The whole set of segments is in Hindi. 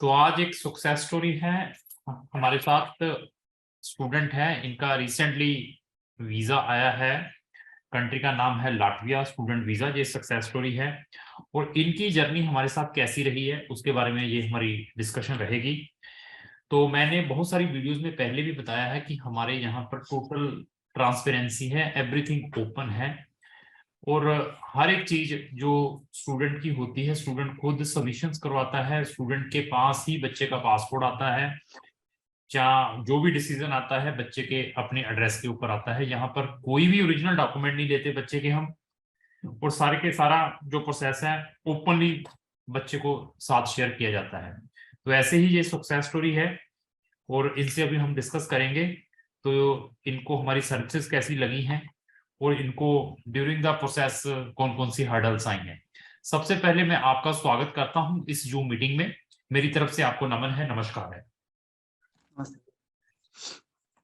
तो आज एक सक्सेस स्टोरी है। हमारे साथ स्टूडेंट है, इनका रिसेंटली वीजा आया है। कंट्री का नाम है लाटविया स्टूडेंट वीजा। ये सक्सेस स्टोरी है और इनकी जर्नी हमारे साथ कैसी रही है उसके बारे में ये हमारी डिस्कशन रहेगी। तो मैंने बहुत सारी वीडियोस में पहले भी बताया है कि हमारे यहाँ पर टोटल ट्रांसपेरेंसी है, एवरीथिंग ओपन है और हर एक चीज जो स्टूडेंट की होती है स्टूडेंट खुद सबमिशंस करवाता है। स्टूडेंट के पास ही बच्चे का पासपोर्ट आता है, जहाँ जो भी डिसीजन आता है बच्चे के अपने एड्रेस के ऊपर आता है। यहाँ पर कोई भी ओरिजिनल डॉक्यूमेंट नहीं लेते बच्चे के हम, और सारे के सारा जो प्रोसेस है ओपनली बच्चे को साथ शेयर किया जाता है। तो ऐसे ही ये सक्सेस स्टोरी है और इनसे अभी हम डिस्कस करेंगे। तो इनको हमारी सर्विसेज कैसी लगी हैं और इनको ड्यूरिंग द प्रोसेस कौन कौन सी हर्डल्स आई हैं। सबसे पहले मैं आपका स्वागत करता हूं इस जूम मीटिंग में। मेरी तरफ से आपको नमन है, नमस्कार है।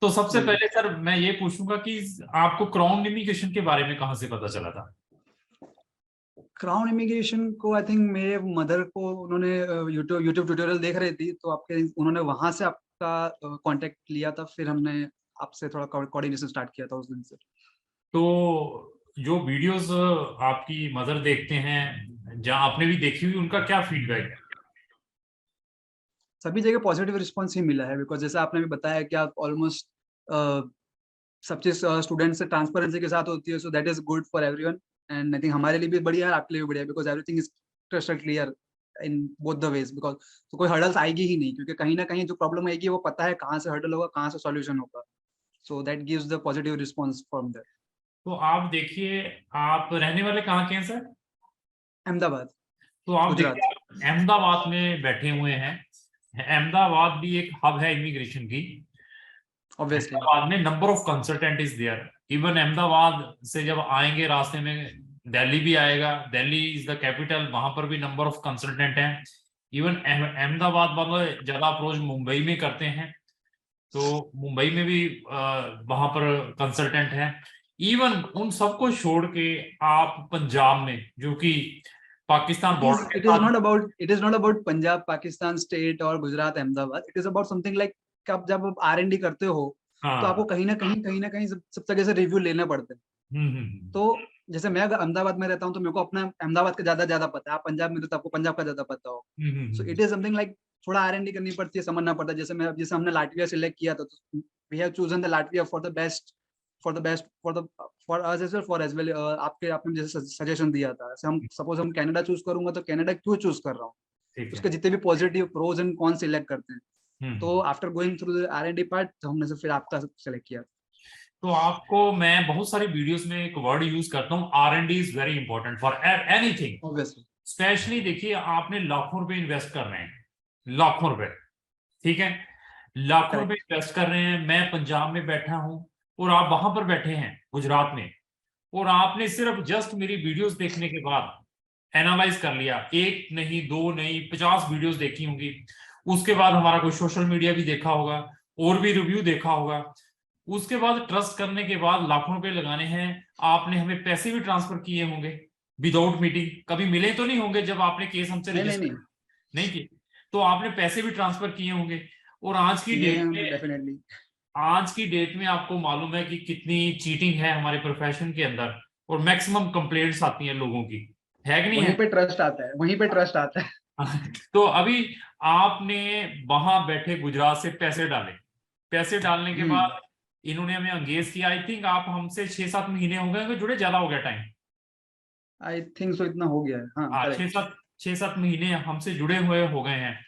तो सबसे पहले सर मैं ये पूछूंगा कि आपको क्राउन इमिग्रेशन के बारे में कहां से पता चला था? क्राउन इमिग्रेशन को आई थिंक मेरे मदर को उन्होंने यूट्यूब ट्यूटोरियल देख रही थी, तो आपके उन्होंने वहां से आपका कांटेक्ट लिया था। फिर हमने आपसे थोड़ा कोऑर्डिनेशन स्टार्ट किया था उस दिन से। तो जो वीडियोस आपकी मदर देखते हैं, जहां आपने भी देखी हुई, उनका क्या फीडबैक है? सभी जगह पॉजिटिव रिस्पॉन्स ही मिला है, बिकॉज जैसे आपने भी बताया कि आप ऑलमोस्ट सब चीज स्टूडेंट से ट्रांसपेरेंसी के साथ होती है, so that is good for everyone. And I think हमारे लिए भी बढ़िया है, आपके लिए भी बढ़िया, because everything is crystal clear in both the ways. Because तो कोई हर्डल्स आएगी ही नहीं, क्योंकि कहीं ना कहीं जो प्रॉब्लम आएगी वो पता है कहाँ से हर्डल होगा, कहाँ से सॉल्यूशन होगा। So that gives the positive response from that. तो आप देखिए, आप रहने वाले कहाँ के हैं सर? अहमदाबाद, तो आप गुजरात। देखिए, आप अहमदाबाद में बैठे हुए हैं। अहमदाबाद भी एक हब है इमिग्रेशन की। ऑब्वियसली अहमदाबाद में number of consultant is there. Even Ahmedabad से जब आएंगे रास्ते में दिल्ली भी आएगा। दिल्ली इज द कैपिटल, वहां पर भी नंबर ऑफ कंसल्टेंट हैं। इवन अहमदाबाद वाले ज्यादा अप्रोच मुंबई में करते हैं, तो मुंबई में भी वहां पर कंसल्टेंट हैं। इवन उन सबको छोड़ के आप पंजाब में, जो कि पाकिस्तान बॉर्डर के it is साथ। not about Punjab, Pakistan state और Gujarat, Ahmedabad. It is about something like आप जब आप R&D करते हो तो आपको हाँ। कहीं ना कहीं सब जगह से रिव्यू लेने पड़ते हैं। हम्म। तो जैसे मैं अगर अहमदाबाद में रहता हूँ तो मेरे को अपना अहमदाबाद का ज्यादा पता है। आप पंजाब में तो आपको पंजाब का ज्यादा पता हो। So it is something like थोड़ा R&D करनी पड़ती है, समझना पड़ता है। जैसे हमने लाटविया सिलेक्ट किया था, तो we have chosen the Latvia for the best, for us as well, for as well. आपने जैसे सजेशन दिया था, जैसे हम सपोज हम कनाडा चूज करूंगा तो कनाडा क्यों चूज कर रहा हूँ, ठीक है। उसके जितने भी positive pros and con select करते हैं। तो hmm. After going through the R&D part, तो हमने से फिर आपका सेलेक्ट किया। तो आपको मैं बहुत सारी वीडियोस में एक वर्ड यूज करता हूँ, R&D is very important for anything. Obviously specially देखिए, आपने लाखों रुपए इन्वेस्ट कर रहे हैं, लाखों रुपए, ठीक है, लाखों रुपए करेक्ट। इन्वेस्ट कर रहे हैं। मैं पंजाब में बैठा हूं और आप वहां पर बैठे हैं गुजरात में, और आपने सिर्फ जस्ट मेरी वीडियोस देखने के बाद एनालाइज कर लिया, एक नहीं, दो नहीं, 50 वीडियोस देखी होंगी। उसके बाद हमारा कोई सोशल मीडिया भी देखा होगा और भी रिव्यू देखा होगा। उसके बाद ट्रस्ट करने के बाद लाखों रुपए लगाने हैं। आपने हमें पैसे भी ट्रांसफर किए होंगे विदाउट मीटिंग, कभी मिले तो नहीं होंगे जब आपने केस हमसे नहीं रजिस्टर नहीं किए, तो आपने पैसे भी ट्रांसफर किए होंगे। और किए हैं डेफिनेटली। आज की डेट में आपको मालूम है कि कितनी चीटिंग है हमारे प्रोफेशन के अंदर, और मैक्सिमम कंप्लेंट्स आती हैं लोगों की, है कि नहीं वहीं है? पे ट्रस्ट आता है, वहीं पे ट्रस्ट आता है। तो अभी आपने वहां बैठे गुजरात से पैसे डाले, पैसे डालने के बाद इन्होंने हमें एंगेज किया। आई थिंक आप हमसे 6-7 महीने हो गए जुड़े, ज्यादा हो गया टाइम। आई थिंक सो, इतना हो गया है। हाँ, हाँ, करेक्ट। 6-7 महीने हमसे जुड़े हुए हो गए हैं।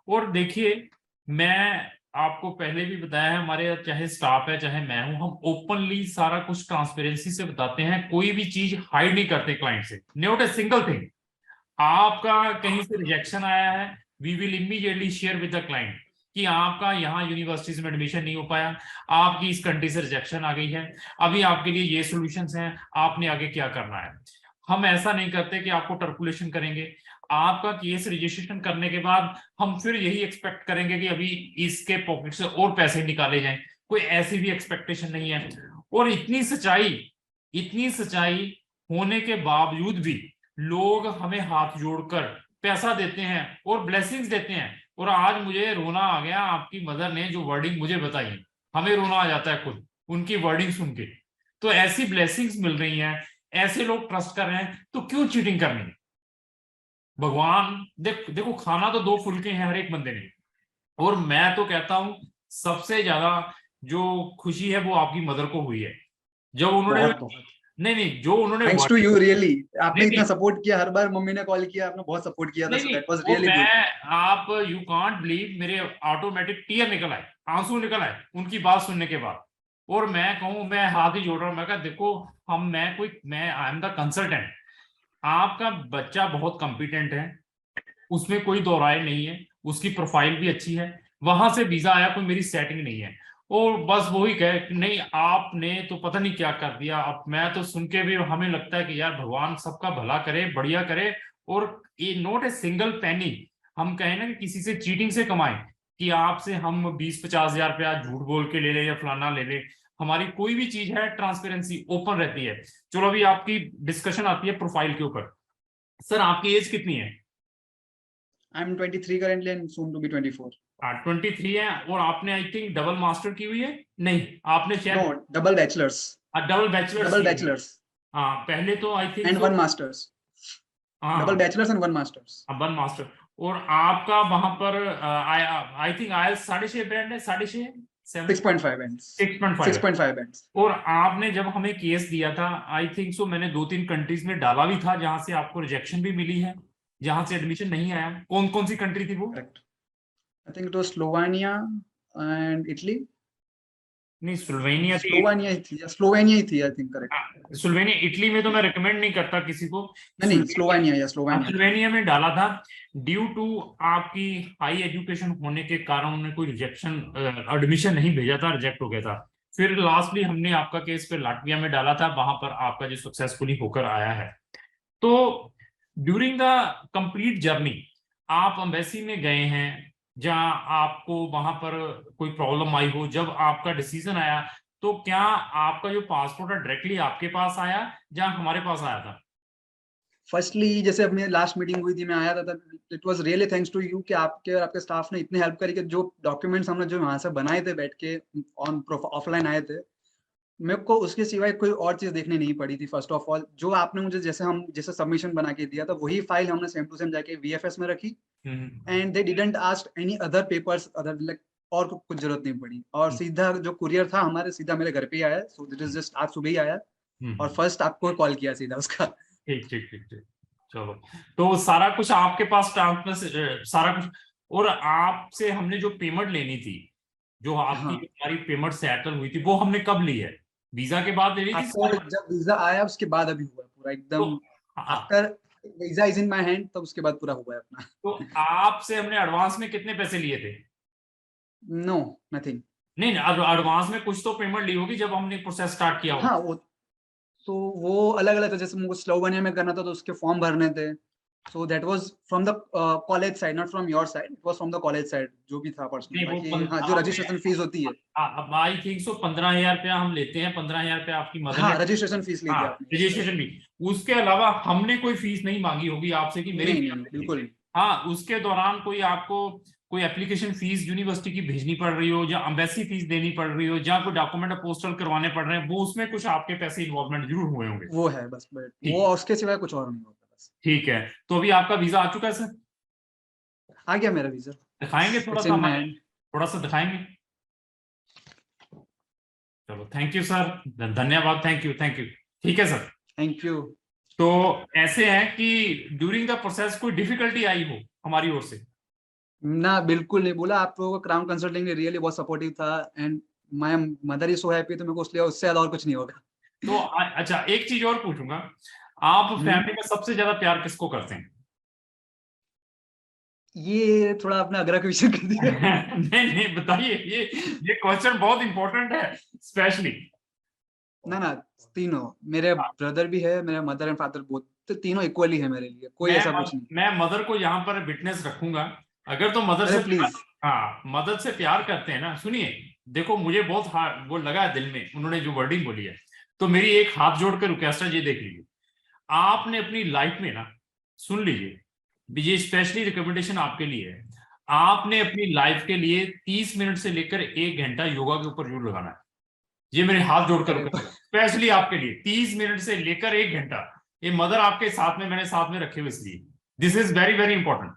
और देखिए, मैं आपको पहले भी बताया है, हमारे चाहे स्टाफ है चाहे मैं हूं, हम ओपनली सारा कुछ ट्रांसपेरेंसी से बताते हैं, कोई भी चीज हाइड नहीं करते क्लाइंट से, नॉट ए सिंगल थिंग। आपका कहीं से रिजेक्शन आया है, we will immediately share with the client कि आपका यहाँ यूनिवर्सिटीज में एडमिशन नहीं हो पाया, आपकी इस कंट्री से रिजेक्शन आ गई है, अभी आपके लिए ये सॉल्यूशंस हैं, आपने आगे क्या करना है। हम ऐसा नहीं करते कि आपको टर्कुलेशन करेंगे। आपका केस रजिस्ट्रेशन करने के बाद हम फिर यही एक्सपेक्ट करेंगे कि अभी इसके पॉकेट से और पैसे निकाले जाएं, कोई ऐसी भी एक्सपेक्टेशन नहीं है। और इतनी सच्चाई होने के बावजूद भी लोग हमें हाथ जोड़कर पैसा देते हैं और ब्लेसिंग्स देते हैं। और आज मुझे रोना आ गया, आपकी मदर ने जो वर्डिंग मुझे बताई, हमें रोना आ जाता है खुद उनकी वर्डिंग सुन के। तो ऐसी ब्लेसिंग्स मिल रही हैं, ऐसे लोग ट्रस्ट कर रहे हैं, तो क्यों चीटिंग करनी है? भगवान देखो, खाना तो 2 फुलके हैं हर एक बंदे ने। और मैं तो कहता हूं सबसे ज्यादा जो खुशी है वो आपकी मदर को हुई है, जब उन्होंने बहुत बहुत नहीं, जो उन्होंने थैंक्स टू यू रियली। नहीं आपने इतना नहीं सपोर्ट किया, हर बार मम्मी ने कॉल किया, आपने बहुत सपोर्ट किया था, नहीं सो नहीं दैट वाज वो रियली गुड। मैं आप यू कांट बिलीव, मेरे ऑटोमेटिक टीयर निकल आए, आंसू निकल आए उनकी बात सुनने के बाद। और मैं कहूं, मैं हाथ ही जोड़ रहा हूं, मैं कहा देखो, मैं आई एम द कंसल्टेंट, आपका बच्चा बहुत कॉम्पिटेंट है, उसमें कोई दो राय नहीं है, उसकी प्रोफाइल भी अच्छी है, वहां से वीजा आया, कोई मेरी सेटिंग नहीं है। और बस वही कहे कि नहीं आपने तो पता नहीं क्या कर दिया। अब मैं तो सुन के भी हमें लगता है कि यार भगवान सबका भला करे, बढ़िया करे। और ये नॉट ए सिंगल पेनी हम कहें ना कि किसी से चीटिंग से कमाए, कि आपसे हम 20-50 हजार रुपया झूठ बोल के ले ले या फलाना ले ले। हमारी कोई भी चीज है ट्रांसपेरेंसी ओपन रहती है। चलो अभी आपकी डिस्कशन आती है प्रोफाइल के ऊपर। सर आपकी एज कितनी है? I am 23 currently and soon to be 24. 23 है, और आपने आई थिंक डबल मास्टर की हुई है? नहीं, आपने No, शायद double bachelors. Double bachelors Double की हुई है। bachelors हाँ पहले तो I think and so. one masters. Double हाँ bachelors and one masters. One master. और आपका वहां पर आई थिंक आयल्स 6.5 बैंड है, 6.5 7 6.5 bands. 6.5 है। 6.5 bands. और आपने जब हमें केस दिया था, आई थिंक सो मैंने 2-3 कंट्रीज में डाला भी था जहां से आपको रिजेक्शन भी मिली है, जहां से एडमिशन नहीं आया। कौन कौन सी कंट्री थी वो? Correct. I think it was Slovenia and Italy. नहीं, स्लोवेनिया थी। Slovenia ही थी या Slovenia ही थी, I think correct. Slovenia, Italy में तो मैं रिकमेंड नहीं करता किसी को। नहीं Slovenia या Slovenia. स्लोवेनिया में डाला था, ड्यू टू आपकी हाई एजुकेशन होने के कारण उन्होंने कोई रिजेक्शन एडमिशन नहीं भेजा था, रिजेक्ट हो गया था। फिर लास्टली हमने आपका केस फिर लाटविया में डाला था, वहां पर आपका जो सक्सेसफुली होकर आया है। तो ड्यूरिंग द कंप्लीट जर्नी आप एम्बेसी में गए हैं, जहां आपको वहां पर कोई प्रॉब्लम आई हो, जब आपका डिसीजन आया, तो क्या आपका जो पासपोर्ट है डायरेक्टली आपके पास आया जहां हमारे पास आया था? फर्स्टली जैसे अपनी लास्ट मीटिंग हुई थी, मैं आया था, it was really thanks to you कि आपके और आपके स्टाफ ने इतनी हेल्प करी कि जो डॉक्यूमेंट्स हमने जो वहां से बनाए थे बैठ के ऑन ऑफलाइन आए थे, मेरे को उसके सिवाय कोई और चीज देखनी नहीं पड़ी थी। फर्स्ट ऑफ ऑल जो आपने मुझे जैसे सबमिशन बना के दिया था, वही फाइल हमने सेम टू सेम जाके वीएफएस में रखी, and they didn't ask any other papers other like, और कुछ जरूरत नहीं पड़ी। और सीधा जो कुरियर था हमारे सीधा मेरे घर पे ही आया, सो दिस इज जस्ट आज सुबह ही आया, और फर्स्ट आपको कॉल किया सीधा उसका। ठीक ठीक ठीक ठीक। चलो, तो सारा कुछ आपके पास ट्रांसफर सारा कुछ। और आपसे हमने जो पेमेंट लेनी थी, जो आपकी हाँ, हमारी पेमेंट सेटल हुई थी, वो हमने कब ली है? वीजा के बाद ले ली थी आफ्टर जब वीजा आया उसके बाद अभी हुआ पूरा तो एकदम। हाँ, after visa is in my hand, तब उसके बाद पूरा हुआ है अपना। तो आपसे हमने एडवांस में कितने पैसे लिए थे? No, nothing. नहीं एडवांस में कुछ तो पेमेंट ली होगी जब हमने प्रोसेस स्टार्ट किया होगा। हाँ वो अलग अलग था, जैसे मुझे स्लोवेनिया में करना था तो उसके फॉर्म भरने थे, so that was from the college side, not from your side, it was from the college side जो भी था पर्सनल। नहीं वो बाकी हाँ, जो रजिस्ट्रेशन फीस होती है, अब आई थिंक सो 15,000 रुपया हम लेते हैं, 15,000 रुपया आपकी मदर हाँ ने। रजिस्ट्रेशन फीस ली थी हाँ आपने। रजिस्ट्रेशन भी। उसके अलावा हमने कोई फीस नहीं मांगी होगी आपसे कि मेरी नहीं फीस नहीं दीजिए। बिल्कुल नहीं। हाँ उसके दौरान कोई आपको कोई एप्लीकेशन फीस यूनिवर्सिटी की भेजनी पड़ रही हो, या एम्बेसी फीस देनी पड़ रही हो, या कोई डॉक्यूमेंट पोस्टल करवाने पड़ रहे हैं, वो उसमें कुछ आपके पैसे इन्वॉल्वमेंट जरूर हुए होंगे। वो है बस, बट वो ठीक, उसके सिवाय कुछ और नहीं होता बस। ठीक है। तो अभी आपका वीजा आ चुका है सर? आ गया मेरा वीजा, दिखाएंगे थोड़ा इट्स सा इन माय हमें, हैंड। थोड़ा सा दिखाएंगे? चलो थैंक यू सर, धन्यवाद, थैंक यू थैंक यू। ठीक है सर। Thank you. तो ऐसे है कि ड्यूरिंग द प्रोसेस कोई डिफिकल्टी आई हो हमारी ओर से? ना बिल्कुल नहीं बोला, आप लोगों का क्राउन कंसल्टिंग ने रियली बहुत सपोर्टिव था, and my mother is so happy, तो मेरे को उससे ज्यादा और कुछ नहीं होगा। तो अच्छा एक चीज और पूछूंगा, आप फैमिली में सबसे ज्यादा प्यार किसको करते हैं? ये थोड़ा आपने अगरा क्वेश्चन कर दिया। नहीं नहीं बताइए, ये क्वेश्चन बहुत इंपॉर्टेंट है स्पेशली। ना तीनों, मेरे ब्रदर भी है, मेरे मदर एंड फादर बोथ, तो तीनों इक्वली है मेरे लिए, कोई ऐसा कुछ नहीं। मैं मदर को यहाँ पर विटनेस रखूंगा। अगर तो मदर अरे से प्लीज। हाँ मदर से प्यार करते हैं ना, सुनिए, देखो मुझे बहुत हार्ड वो लगा है दिल में उन्होंने जो वर्डिंग बोली है, तो मेरी एक हाथ जोड़कर रिक्वेस्ट है, ये देख लीजिए, आपने अपनी लाइफ में ना, सुन लीजिए, ये स्पेशली रिकमेंडेशन आपके लिए है, आपने अपनी लाइफ के लिए 30 मिनट से लेकर 1 घंटा योगा के ऊपर जरूर लगाना है। ये मेरे हाथ जोड़कर स्पेशली आपके लिए 30 मिनट से लेकर 1 घंटा। ये मदर आपके साथ में मैंने साथ में रखे हुए इसलिए, this is very very important.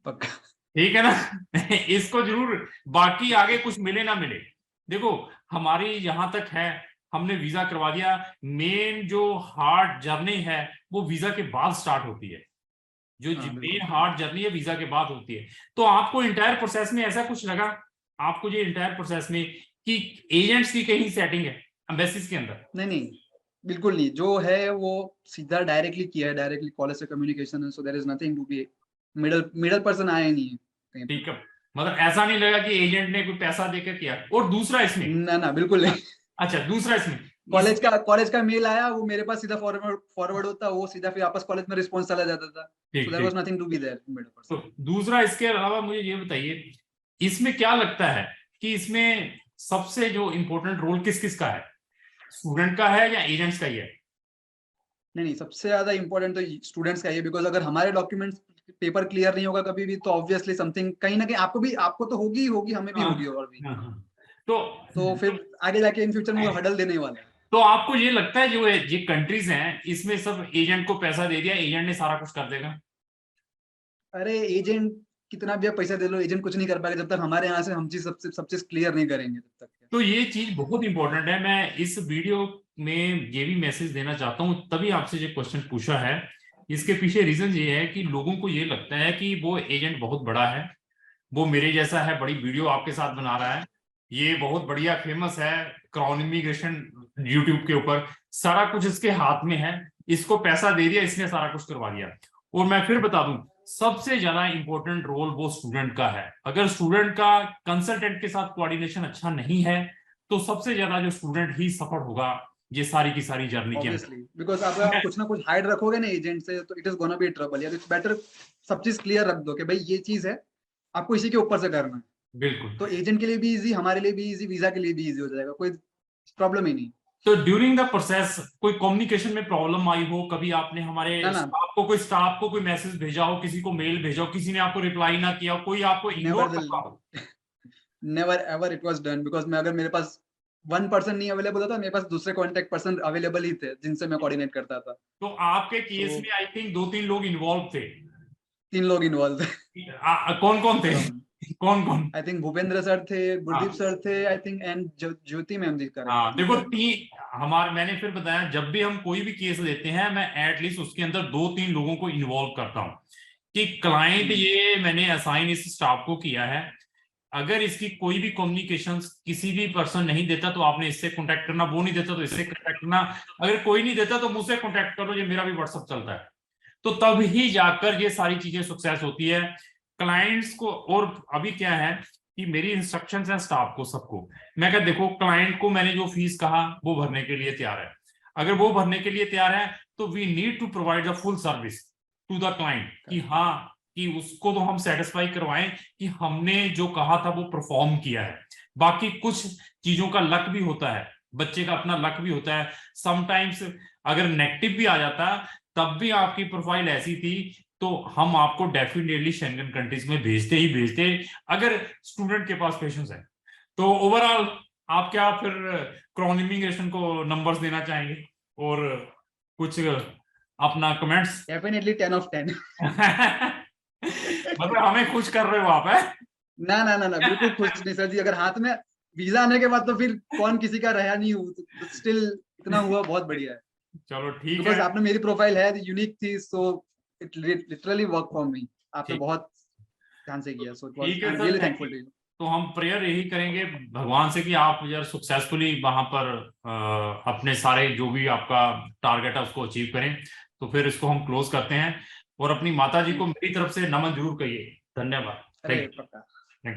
पक्का। ठीक है ना। इसको जरूर, बाकी आगे कुछ मिले ना मिले, देखो हमारी यहां तक है, हमने वीजा करवा दिया, मेन जो हार्ड जर्नी है वो वीजा के बाद स्टार्ट होती है। जो मेन हार्ड जर्नी है वीजा के बाद होती है। तो आपको इंटायर प्रोसेस में ऐसा कुछ लगा आपको ये इंटायर प्रोसेस में कि एजेंट्स की कहीं सेटिंग है एम्बेसीज के अंदर? नहीं, बिल्कुल नहीं। जो है वो सीधा डायरेक्टली किया है, डायरेक्टली कॉलेज से कम्युनिकेशन है, so there is nothing to be middle person आया नहीं है कहीं पे। ठीक है, मतलब ऐसा नहीं लगा कि एजेंट ने कोई पैसा देकर किया। और दूसरा इसमें, ना बिल्कुल नहीं। अच्छा दूसरा इसमें कॉलेज का मेल आया, वो मेरे पास सीधा फॉरवर्ड होता, वो सीधा फिर वापस कॉलेज में रिस्पॉन्स चला जाता था। So there was nothing to be there middle person. तो दूसरा इसके अलावा मुझे ये बताइए, इसमें क्या लगता है कि इसमें सबसे जो इम्पोर्टेंट रोल किस किस का है, स्टूडेंट का है या एजेंट्स का ही है? नहीं, सबसे ज्यादा इंपॉर्टेंट तो स्टूडेंट्स का ही है, बिकॉज अगर हमारे डॉक्यूमेंट्स पेपर क्लियर नहीं होगा कभी भी, तो ऑब्वियसली समथिंग कहीं ना कहीं आपको तो होगी, हमें भी होगी और भी। तो फिर आगे जाके इन फ्यूचर में वो हडल देने वाला है। तो आपको ये लगता है जो ये कंट्रीज हैं इसमें सब एजेंट को पैसा दे दिया, एजेंट ने सारा कुछ कर देगा? अरे एजेंट कितना भी पैसा दे लो, एजेंट कुछ नहीं कर पाएगा जब तक हमारे यहाँ से हम सब चीज क्लियर नहीं करेंगे तब तक। तो ये चीज बहुत इंपॉर्टेंट है। मैं इस वीडियो में ये भी मैसेज देना चाहता हूँ, तभी आपसे ये क्वेश्चन पूछा है। इसके पीछे रीजन ये है कि लोगों को ये लगता है कि वो एजेंट बहुत बड़ा है, वो मेरे जैसा है, बड़ी वीडियो आपके साथ बना रहा है, ये बहुत बढ़िया फेमस है क्राउन इमिग्रेशन यूट्यूब के ऊपर, सारा कुछ इसके हाथ में है, इसको पैसा दे दिया, इसने सारा कुछ करवा दिया। और मैं फिर बता दूं, सबसे ज्यादा इंपॉर्टेंट रोल वो स्टूडेंट का है। अगर स्टूडेंट का कंसल्टेंट के साथ कोऑर्डिनेशन अच्छा नहीं है तो सबसे ज्यादा जो स्टूडेंट ही सफर होगा ये सारी की सारी जर्नी के अंदर। बिकॉज आप कुछ ना कुछ हाइड रखोगे ना एजेंट से, तो it is gonna be trouble. यार इट्स बेटर सब चीज क्लियर रख दो कि भाई ये चीज है, आपको इसी के ऊपर से करना है। बिल्कुल, तो एजेंट के लिए भी इजी, हमारे लिए भी इजी, वीजा के लिए भी इजी हो जाएगा, कोई प्रॉब्लम ही नहीं। तो ड्यूरिंग द प्रोसेस कोई कम्युनिकेशन में प्रॉब्लम आई हो, कभी आपने हमारे स्टाफ को कोई मैसेज भेजा हो, किसी को मेल भेजा हो, किसी ने आपको रिप्लाई ना किया हो, कोई आपको इग्नोर करता हो? Never ever it was done, because मैं अगर मेरे पास 1 पर्सन नहीं अवेलेबल होता, मेरे पास दूसरे कांटेक्ट पर्सन अवेलेबल ही थे जिनसे मैं कोऑर्डिनेट करता था। तो आपके केस में आई थिंक 2-3 लोग इन्वॉल्व थे। 3 लोग इन्वॉल्व थे। कौन कौन थे? कौन कौन? आई थिंक भूपेंद्र सर थे, गुरदीप सर थे, I think, and Jyoti ma'am ji. हाँ देखो, मैंने फिर बताया, जब भी हम कोई भी केस लेते हैं मैं एटलीस्ट उसके अंदर 2-3 लोगों को इन्वॉल्व करता हूँ कि क्लाइंट ये मैंने असाइन इस स्टाफ को किया है, अगर इसकी कोई भी कम्युनिकेशन किसी भी पर्सन नहीं देता तो आपने इससे कांटेक्ट करना, वो नहीं देता तो इससे कांटेक्ट करना, अगर कोई नहीं देता तो मुझसे कांटेक्ट करो, ये मेरा भी व्हाट्सएप चलता है। तो तब ही जाकर ये सारी चीजें सक्सेस होती है क्लाइंट्स को। और अभी क्या है कि मेरी इंस्ट्रक्शंस हैं स्टाफ को, सबको, मैं कहा देखो क्लाइंट को मैंने जो फीस कहा वो भरने के लिए तैयार है, अगर वो भरने के लिए तैयार है तो we need to provide the full service to the client, कि हाँ कि उसको तो हम सेटिस्फाई करवाएं कि हमने जो कहा था वो परफॉर्म किया है। बाकी कुछ चीजों का लक भी होता है, बच्चे का अपना लक भी होता है, समटाइम्स अगर नेगेटिव भी आ जाता तब भी आपकी प्रोफाइल ऐसी थी तो हम आपको डेफिनेटली शेंगन कंट्रीज में भेजते ही भेजते, अगर स्टूडेंट के पास पेशेंस है। तो ओवरऑल आप क्या फिर क्राउन इमिग्रेशन को नंबर्स देना चाहेंगे और कुछ अपना कमेंट्स? Definitely 10 of 10। मतलब हमें खुश कर रहे हो आप, है? ना बिल्कुल खुश नहीं सर जी। अगर हाथ में वीजा आने के बाद तो फिर कौन किसी का रहा नहीं हो, तो स्टिल इतना हुआ बहुत बढ़िया है। चलो ठीक है, बिकॉज आपने, मेरी प्रोफाइल है यूनिक थी, so it literally work for me. आपने बहुत ध्यान से किया, so I am really thankful to you. तो हम प्रेयर यही करेंगे भगवान से कि आप यार सक्सेसफुली वहां पर अपने सारे जो भी आपका टारगेट है उसको अचीव करें। तो फिर इसको हम क्लोज करते हैं और अपनी माता जी को मेरी तरफ से नमन जरूर कहिए। धन्यवाद। Thank you.